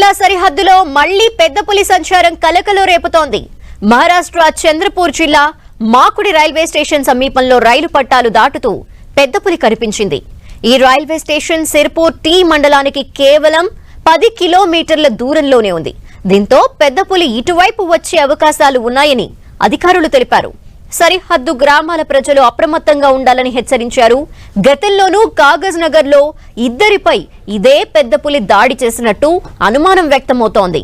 జిల్లా సరిహద్దులో మళ్లీ పెద్ద పులి సంచారం కలకలం రేపుతోంది. మహారాష్ట్ర చంద్రపూర్ జిల్లా మాకుడి రైల్వే స్టేషన్ సమీపంలో రైలు పట్టాలు దాటుతూ పెద్ద పులి కనిపించింది. ఈ రైల్వే స్టేషన్ సిర్పూర్ టీ మండలానికి కేవలం 10 కిలోమీటర్ల దూరంలోనే ఉంది. దీంతో పెద్ద పులి ఇటువైపు వచ్చే అవకాశాలు ఉన్నాయని అధికారులు తెలిపారు. సరిహద్దు గ్రామాల ప్రజలు అప్రమత్తంగా ఉండాలని హెచ్చరించారు. గతంలోనూ కాగజ్ నగర్ లో ఇద్దరిపై ఇదే పెద్ద పులి దాడి చేసినట్టు అనుమానం వ్యక్తమవుతోంది.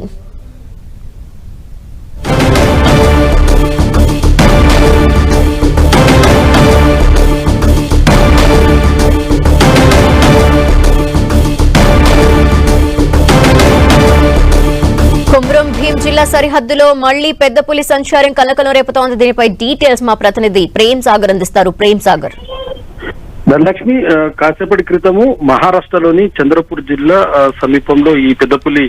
కుమ్రం భీం జిల్లా సరిహద్దులో మళ్లీ పెద్ద పులి సంచారం కలకలం రేపుతోంది. దీనిపై డీటెయిల్స్ మా ప్రతినిధి ప్రేమ్ సాగర్ అందిస్తారు. ప్రేమ్ సాగర్. ధనలక్ష్మి, కాసేపటి క్రితము మహారాష్ట్రలోని చంద్రపూర్ జిల్లా సమీపంలో ఈ పెద్దపులి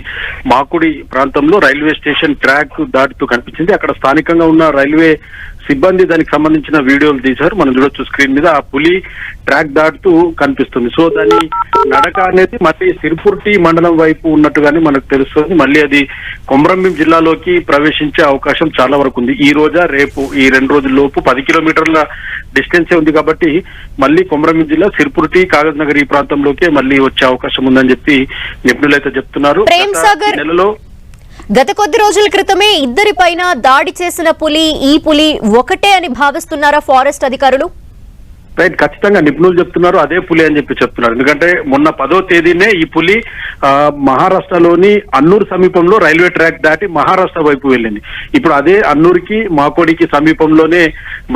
మాకుడి ప్రాంతంలో రైల్వే స్టేషన్ ట్రాక్ దాటుతూ కనిపించింది. అక్కడ స్థానికంగా ఉన్న రైల్వే సిబ్బంది దానికి సంబంధించిన వీడియోలు తీశారు. మనం చూడొచ్చు స్క్రీన్ మీద. ఆ పులి ట్రాక్ దాటుతూ కనిపిస్తుంది. సో దాని నడక అనేది మళ్ళీ సిర్పూర్ టీ మండలం వైపు ఉన్నట్టుగానే మనకు తెలుస్తుంది. మళ్ళీ అది కొమరంభీం జిల్లాలోకి ప్రవేశించే అవకాశం చాలా వరకు ఉంది. ఈ రోజా రేపు ఈ 2 రోజుల లోపు 10 కిలోమీటర్ల డిస్టెన్సే ఉంది కాబట్టి మళ్ళీ కొమరంభీం జిల్లా సిర్పూర్ టీ కాగజ్ నగర్ ఈ ప్రాంతంలోకే మళ్ళీ వచ్చే అవకాశం ఉందని చెప్పి నిపుణులు అయితే చెప్తున్నారు. నెలలో గత కొద్ది రోజుల క్రితమే ఇద్దరిపైన దాడి చేసిన పులి ఈ పులి ఒకటే అని భావిస్తున్నారా ఫారెస్ట్ అధికారులు? రైట్, ఖచ్చితంగా నిపుణులు చెప్తున్నారు అదే పులి అని చెప్పి చెప్తున్నారు. ఎందుకంటే మొన్న 10వ తేదీనే ఈ పులి మహారాష్ట్రలోని అన్నూరు సమీపంలో రైల్వే ట్రాక్ దాటి మహారాష్ట్ర వైపు వెళ్ళింది. ఇప్పుడు అదే అన్నూరుకి మాకోడికి సమీపంలోనే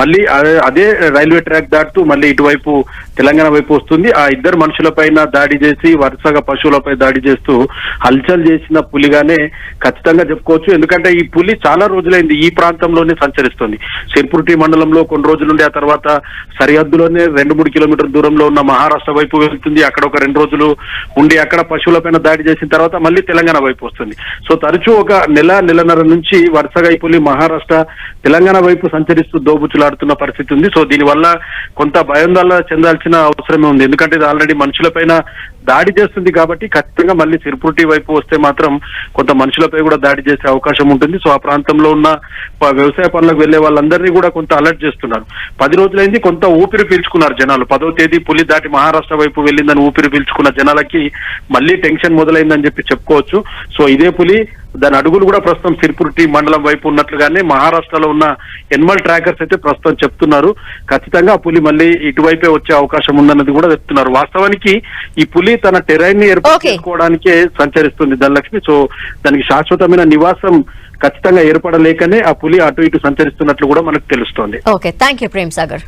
మళ్ళీ అదే రైల్వే ట్రాక్ దాటుతూ మళ్ళీ ఇటువైపు తెలంగాణ వైపు వస్తుంది. ఆ ఇద్దరు మనుషులపైన దాడి చేసి వరుసగా పశువులపై దాడి చేస్తూ హల్చల్ చేసిన పులిగానే ఖచ్చితంగా చెప్పుకోవచ్చు. ఎందుకంటే ఈ పులి చాలా రోజులైంది ఈ ప్రాంతంలోనే సంచరిస్తుంది. సిర్పూర్ టీ మండలంలో కొన్ని రోజుల నుండి, ఆ తర్వాత సరిహద్దులో 2-3 కిలోమీటర్ల దూరంలో ఉన్న మహారాష్ట్ర వైపు వెళ్తుంది. అక్కడ ఒక 2 రోజులు ఉండి అక్కడ పశువులపైన దాడి చేసిన తర్వాత మళ్ళీ తెలంగాణ వైపు వస్తుంది. సో తరచూ ఒక నెలన్నర నుంచి వరుసగా ఈ పులి మహారాష్ట్ర తెలంగాణ వైపు సంచరిస్తూ దోబుచులాడుతున్న పరిస్థితి ఉంది. సో దీనివల్ల కొంత భయాందోళన చెందాల్సిన అవసరమే ఉంది. ఎందుకంటే ఇది ఆల్రెడీ మనుషులపైన దాడి చేస్తుంది కాబట్టి ఖచ్చితంగా మళ్ళీ సిర్పూర్ టీ వైపు వస్తే మాత్రం కొంత మనుషులపై కూడా దాడి చేసే అవకాశం ఉంటుంది. సో ఆ ప్రాంతంలో ఉన్న వ్యవసాయ పనులకు వెళ్లే వాళ్ళందరినీ కూడా కొంత అలర్ట్ చేస్తున్నారు. 10 రోజులైంది, కొంత ఊపిరి పీల్చుకున్నారు జనాలు. 10వ తేదీ పులి దాటి మహారాష్ట్ర వైపు వెళ్ళిందని ఊపిరి పీల్చుకున్న జనాలకి మళ్ళీ టెన్షన్ మొదలైందని చెప్పి చెప్పుకోవచ్చు. సో ఇదే పులి దాని అడుగులు కూడా ప్రస్తుతం సిర్పూర్ టీ మండలం వైపు ఉన్నట్లుగానే మహారాష్ట్రలో ఉన్న ఎనిమల్ ట్రాకర్స్ అయితే ప్రస్తుతం చెప్తున్నారు. ఖచ్చితంగా ఆ పులి మళ్ళీ ఇటువైపే వచ్చే అవకాశం ఉందన్నది కూడా చెప్తున్నారు. వాస్తవానికి ఈ పులి తన టెరైన్ ని ఏర్పాటు చేసుకోవడానికే సంచరిస్తుంది ధనలక్ష్మి. సో దానికి శాశ్వతమైన నివాసం ఖచ్చితంగా ఏర్పడలేకనే ఆ పులి అటు ఇటు సంచరిస్తున్నట్లు కూడా మనకు తెలుస్తోంది. Okay, thank you Prem Sagar.